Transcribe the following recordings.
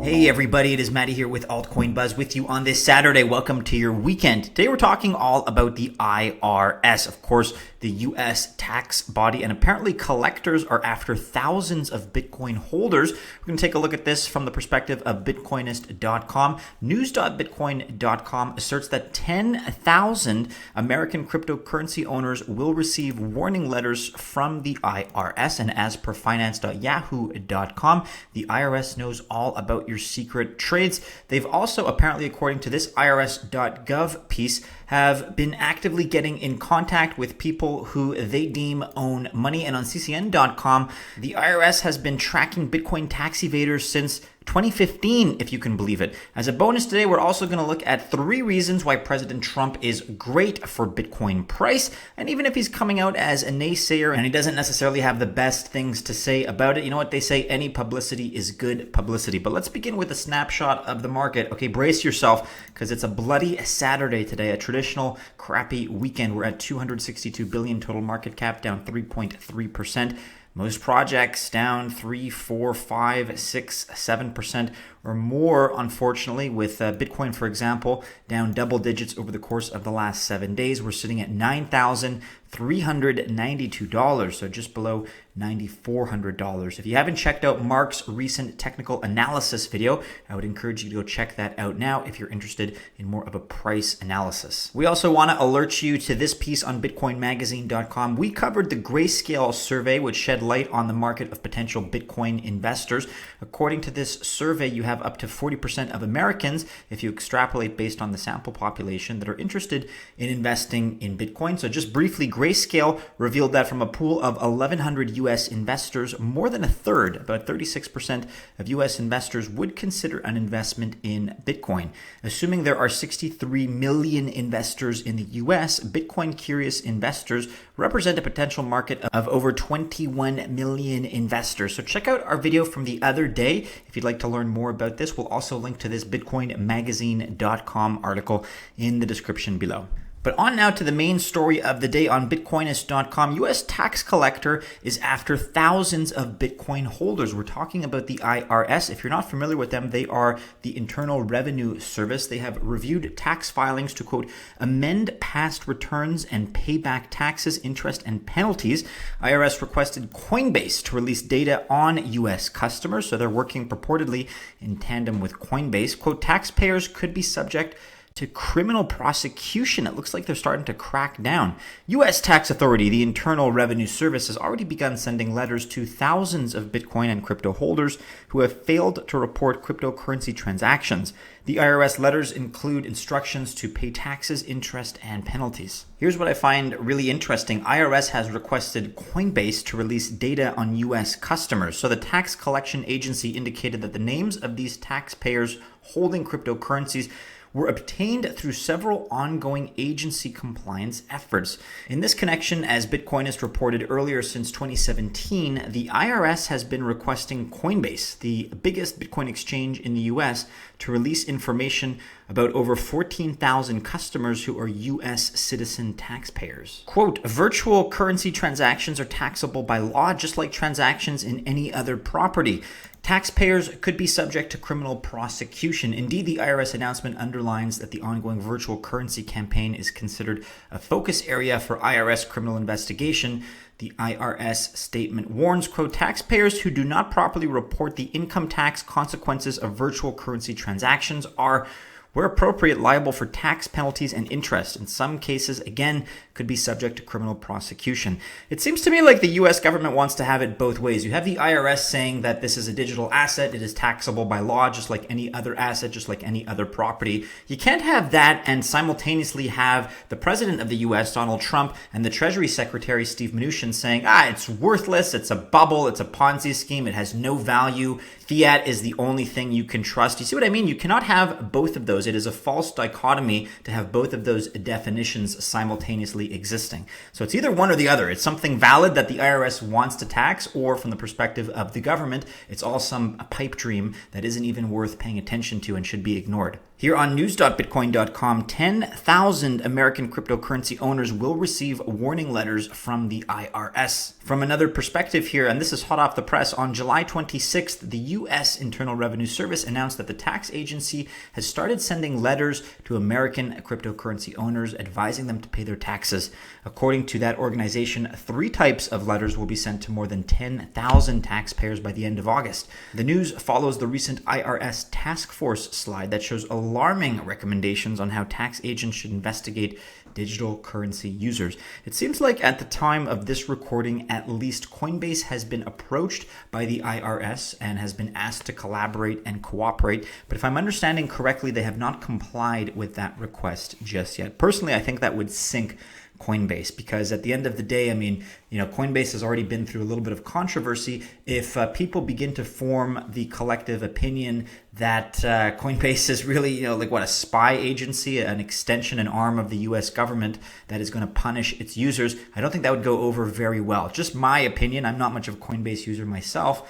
Hey everybody, it is Mattie here with Altcoin Buzz with you on this Saturday. Welcome to your weekend. Today we're talking all about the IRS, of course, the US tax body, and apparently collectors are after thousands of Bitcoin holders. We're going to take a look at this from the perspective of Bitcoinist.com. News.bitcoin.com asserts that 10,000 American cryptocurrency owners will receive warning letters from the IRS, and as per finance.yahoo.com, the IRS knows all about your secret trades. They've also apparently, according to this IRS.gov piece, have been actively getting in contact with people who they deem own money. And on ccn.com, the IRS has been tracking Bitcoin tax evaders since 2015, if you can believe it. As a bonus today, we're also going to look at 3 reasons why President Trump is great for Bitcoin price. And even if he's coming out as a naysayer and he doesn't necessarily have the best things to say about it, you know what they say, any publicity is good publicity. But let's begin with a snapshot of the market. Okay, brace yourself because it's a bloody Saturday today, a traditional crappy weekend. We're at 262 billion total market cap, down 3.3%. Most projects down 3, 4, 5, 6, 7% or more, unfortunately, with Bitcoin, for example, down double digits over the course of the last 7 days. We're sitting at $9,392, so just below $9,400. If you haven't checked out Mark's recent technical analysis video, I would encourage you to go check that out now if you're interested in more of a price analysis. We also want to alert you to this piece on BitcoinMagazine.com. We covered the Grayscale survey, which shed light on the market of potential Bitcoin investors. According to this survey, you have up to 40% of Americans, if you extrapolate based on the sample population, that are interested in investing in Bitcoin. So just briefly, Grayscale revealed that from a pool of 1,100 US investors, more than a third, about 36% of US investors would consider an investment in Bitcoin. Assuming there are 63 million investors in the US, Bitcoin curious investors represent a potential market of over 21 million investors. So check out our video from the other day if you'd like to learn more about this. We'll also link to this BitcoinMagazine.com article in the description below. But on now to the main story of the day on Bitcoinist.com. U.S. tax collector is after thousands of Bitcoin holders. We're talking about the IRS. If you're not familiar with them, they are the Internal Revenue Service. They have reviewed tax filings to, quote, amend past returns and pay back taxes, interest, and penalties. IRS requested Coinbase to release data on U.S. customers, so they're working purportedly in tandem with Coinbase. Quote, taxpayers could be subject to criminal prosecution. It looks like they're starting to crack down. U.S. Tax Authority, the Internal Revenue Service, has already begun sending letters to thousands of Bitcoin and crypto holders who have failed to report cryptocurrency transactions. The IRS letters include instructions to pay taxes, interest, and penalties. Here's what I find really interesting. IRS has requested Coinbase to release data on U.S. customers. So the tax collection agency indicated that the names of these taxpayers holding cryptocurrencies were obtained through several ongoing agency compliance efforts. In this connection, as Bitcoinist reported earlier, since 2017, the IRS has been requesting Coinbase, the biggest Bitcoin exchange in the US, to release information about over 14,000 customers who are U.S. citizen taxpayers. Quote, virtual currency transactions are taxable by law, just like transactions in any other property. Taxpayers could be subject to criminal prosecution. Indeed, the IRS announcement underlines that the ongoing virtual currency campaign is considered a focus area for IRS criminal investigation. The IRS statement warns, quote, taxpayers who do not properly report the income tax consequences of virtual currency transactions are, where appropriate, liable for tax penalties and interest. In some cases, again, could be subject to criminal prosecution. It seems to me like the U.S. government wants to have it both ways. You have the IRS saying that this is a digital asset. It is taxable by law, just like any other asset, just like any other property. You can't have that and simultaneously have the president of the U.S., Donald Trump, and the Treasury Secretary, Steve Mnuchin, saying, it's worthless, it's a bubble, it's a Ponzi scheme, it has no value. Fiat is the only thing you can trust. You see what I mean? You cannot have both of those. it is a false dichotomy to have both of those definitions simultaneously existing. So it's either one or the other. It's something valid that the IRS wants to tax, or from the perspective of the government, it's all some pipe dream that isn't even worth paying attention to and should be ignored. Here on news.bitcoin.com, 10,000 American cryptocurrency owners will receive warning letters from the IRS. From another perspective here, and this is hot off the press, on July 26th, the U.S. Internal Revenue Service announced that the tax agency has started sending letters to American cryptocurrency owners advising them to pay their taxes. According to that organization, 3 types of letters will be sent to more than 10,000 taxpayers by the end of August. The news follows the recent IRS task force slide that shows alarming recommendations on how tax agents should investigate digital currency users. It seems like at the time of this recording, at least Coinbase has been approached by the IRS and has been asked to collaborate and cooperate. But if I'm understanding correctly, they have not complied with that request just yet. Personally, I think that would sink Coinbase, because at the end of the day, Coinbase has already been through a little bit of controversy. If people begin to form the collective opinion that Coinbase is really, a spy agency, an extension, an arm of the US government that is going to punish its users, I don't think that would go over very well. Just my opinion. I'm not much of a Coinbase user myself,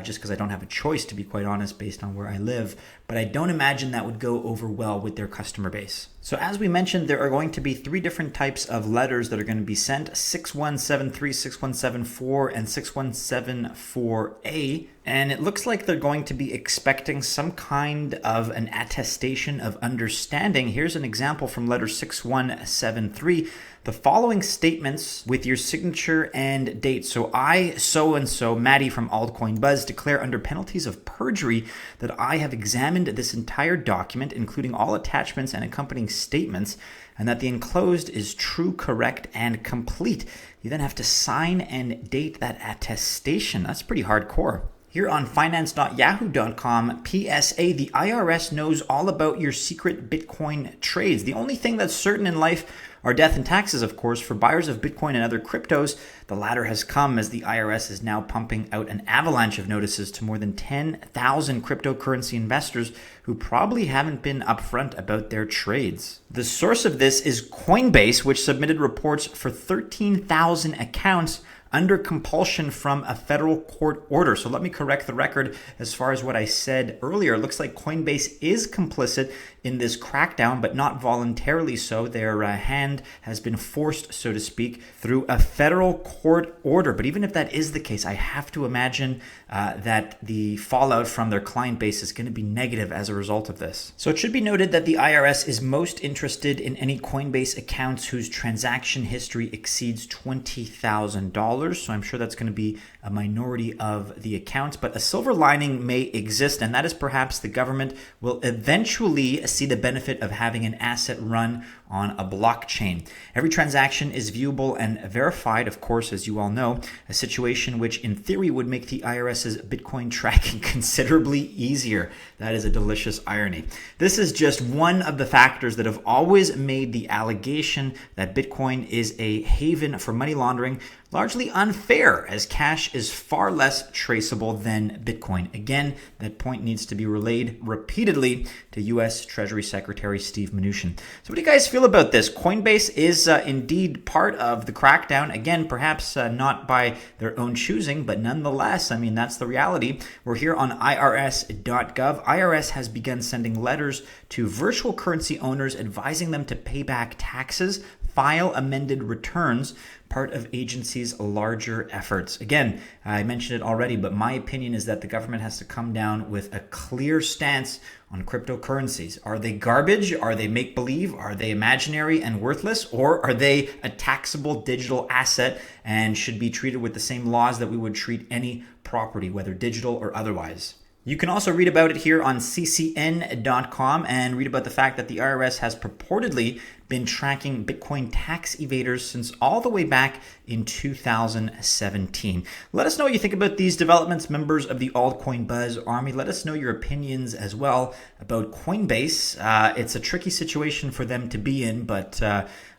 just because I don't have a choice, to be quite honest, based on where I live. But I don't imagine that would go over well with their customer base. So as we mentioned, there are going to be 3 different types of letters that are going to be sent: 6173, 6174, and 6174A. And it looks like they're going to be expecting some kind of an attestation of understanding. Here's an example from letter 6173. The following statements with your signature and date. So I, so-and-so, Mattie from Altcoin Buzz, declare under penalties of perjury that I have examined this entire document, including all attachments and accompanying statements, and that the enclosed is true, correct, and complete. You then have to sign and date that attestation. That's pretty hardcore. Here on finance.yahoo.com, PSA, the IRS knows all about your secret Bitcoin trades. The only thing that's certain in life are death and taxes, of course. For buyers of Bitcoin and other cryptos, the latter has come as the IRS is now pumping out an avalanche of notices to more than 10,000 cryptocurrency investors who probably haven't been upfront about their trades. The source of this is Coinbase, which submitted reports for 13,000 accounts under compulsion from a federal court order. So let me correct the record as far as what I said earlier. It looks like Coinbase is complicit in this crackdown, but not voluntarily so. Their hand has been forced, so to speak, through a federal court order. But even if that is the case, I have to imagine that the fallout from their client base is going to be negative as a result of this. So it should be noted that the IRS is most interested in any Coinbase accounts whose transaction history exceeds $20,000. So I'm sure that's going to be a minority of the accounts, but a silver lining may exist, and that is perhaps the government will eventually see the benefit of having an asset run on a blockchain. Every transaction is viewable and verified, of course, as you all know, a situation which in theory would make the IRS's Bitcoin tracking considerably easier. That is a delicious irony. This is just one of the factors that have always made the allegation that Bitcoin is a haven for money laundering largely unfair, as cash is far less traceable than Bitcoin. Again, that point needs to be relayed repeatedly to U.S. Treasury Secretary Steve Mnuchin. So what do you guys feel about this? Coinbase is indeed part of the crackdown. Again, perhaps not by their own choosing, but nonetheless, that's the reality. We're here on IRS.gov. IRS has begun sending letters to virtual currency owners advising them to pay back taxes, file amended returns, part of agency's larger efforts. Again, I mentioned it already, but my opinion is that the government has to come down with a clear stance on cryptocurrencies. Are they garbage? Are they make-believe? Are they imaginary and worthless? Or are they a taxable digital asset and should be treated with the same laws that we would treat any property, whether digital or otherwise? You can also read about it here on ccn.com and read about the fact that the IRS has purportedly been tracking Bitcoin tax evaders since all the way back in 2017. Let us know what you think about these developments, members of the Altcoin Buzz Army. Let us know your opinions as well about Coinbase. It's a tricky situation for them to be in, but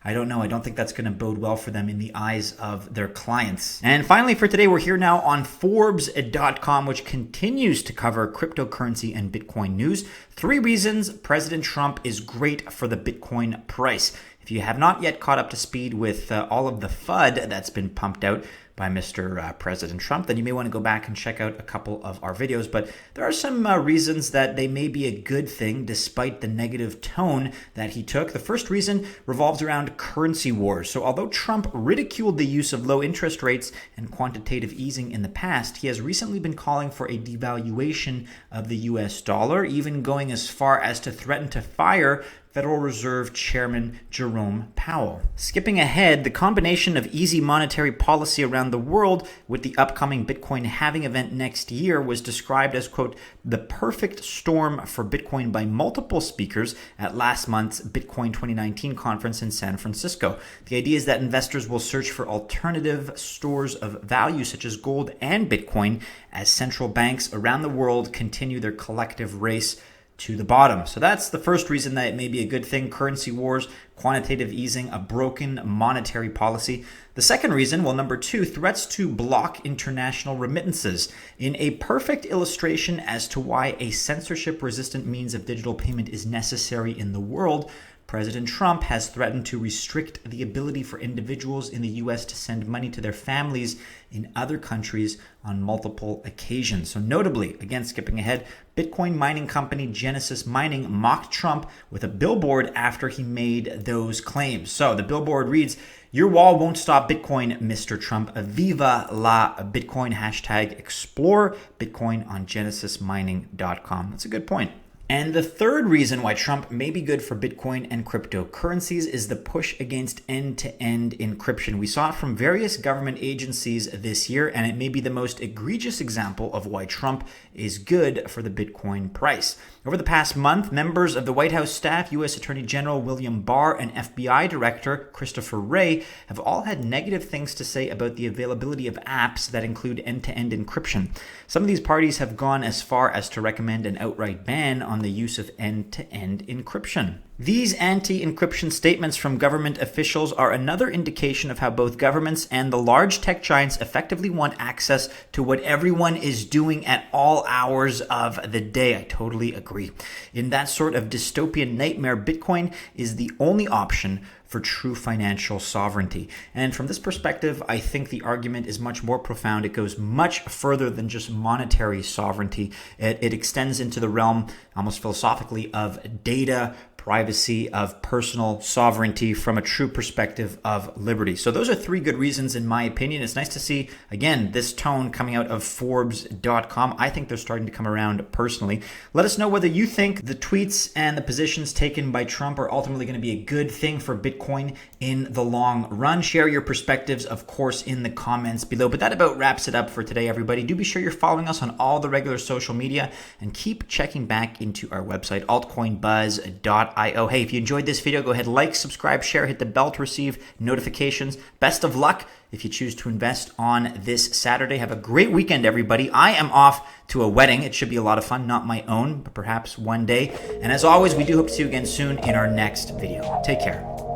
I don't know. I don't think that's going to bode well for them in the eyes of their clients. And finally for today, we're here now on Forbes.com, which continues to cover cryptocurrency and Bitcoin news. 3 reasons President Trump is great for the Bitcoin price. If you have not yet caught up to speed with all of the FUD that's been pumped out by Mr. President Trump, then you may want to go back and check out a couple of our videos. But there are some reasons that they may be a good thing despite the negative tone that he took. The first reason revolves around currency wars. So although Trump ridiculed the use of low interest rates and quantitative easing in the past, he has recently been calling for a devaluation of the US dollar, even going as far as to threaten to fire Federal Reserve Chairman Jerome Powell. Skipping ahead, the combination of easy monetary policy around the world with the upcoming Bitcoin halving event next year was described as, quote, the perfect storm for Bitcoin by multiple speakers at last month's Bitcoin 2019 conference in San Francisco. The idea is that investors will search for alternative stores of value such as gold and Bitcoin as central banks around the world continue their collective race to the bottom. So that's the first reason that it may be a good thing. Currency wars, quantitative easing, a broken monetary policy. The second reason, well, number 2, threats to block international remittances. In a perfect illustration as to why a censorship-resistant means of digital payment is necessary in the world, President Trump has threatened to restrict the ability for individuals in the U.S. to send money to their families in other countries on multiple occasions. So notably, again, skipping ahead, Bitcoin mining company Genesis Mining mocked Trump with a billboard after he made those claims. So the billboard reads, "Your wall won't stop Bitcoin, Mr. Trump. Viva la Bitcoin. Hashtag explore Bitcoin on genesismining.com." That's a good point. And the third reason why Trump may be good for Bitcoin and cryptocurrencies is the push against end-to-end encryption. We saw it from various government agencies this year, and it may be the most egregious example of why Trump is good for the Bitcoin price. Over the past month, members of the White House staff, U.S. Attorney General William Barr, and FBI Director Christopher Wray have all had negative things to say about the availability of apps that include end-to-end encryption. Some of these parties have gone as far as to recommend an outright ban on the use of end-to-end encryption. These anti-encryption statements from government officials are another indication of how both governments and the large tech giants effectively want access to what everyone is doing at all hours of the day. I totally agree. In that sort of dystopian nightmare, Bitcoin is the only option for true financial sovereignty. And from this perspective, I think the argument is much more profound. It goes much further than just monetary sovereignty. It extends into the realm, almost philosophically, of data privacy, of personal sovereignty from a true perspective of liberty. So those are 3 good reasons in my opinion. It's nice to see, again, this tone coming out of Forbes.com. I think they're starting to come around personally. Let us know whether you think the tweets and the positions taken by Trump are ultimately going to be a good thing for Bitcoin in the long run. Share your perspectives, of course, in the comments below. But that about wraps it up for today, everybody. Do be sure you're following us on all the regular social media and keep checking back into our website, altcoinbuzz.io. Hey, if you enjoyed this video, go ahead, like, subscribe, share, hit the bell to receive notifications. Best of luck if you choose to invest on this Saturday. Have a great weekend, everybody. I am off to a wedding. It should be a lot of fun, not my own, but perhaps one day. And as always, we do hope to see you again soon in our next video. Take care.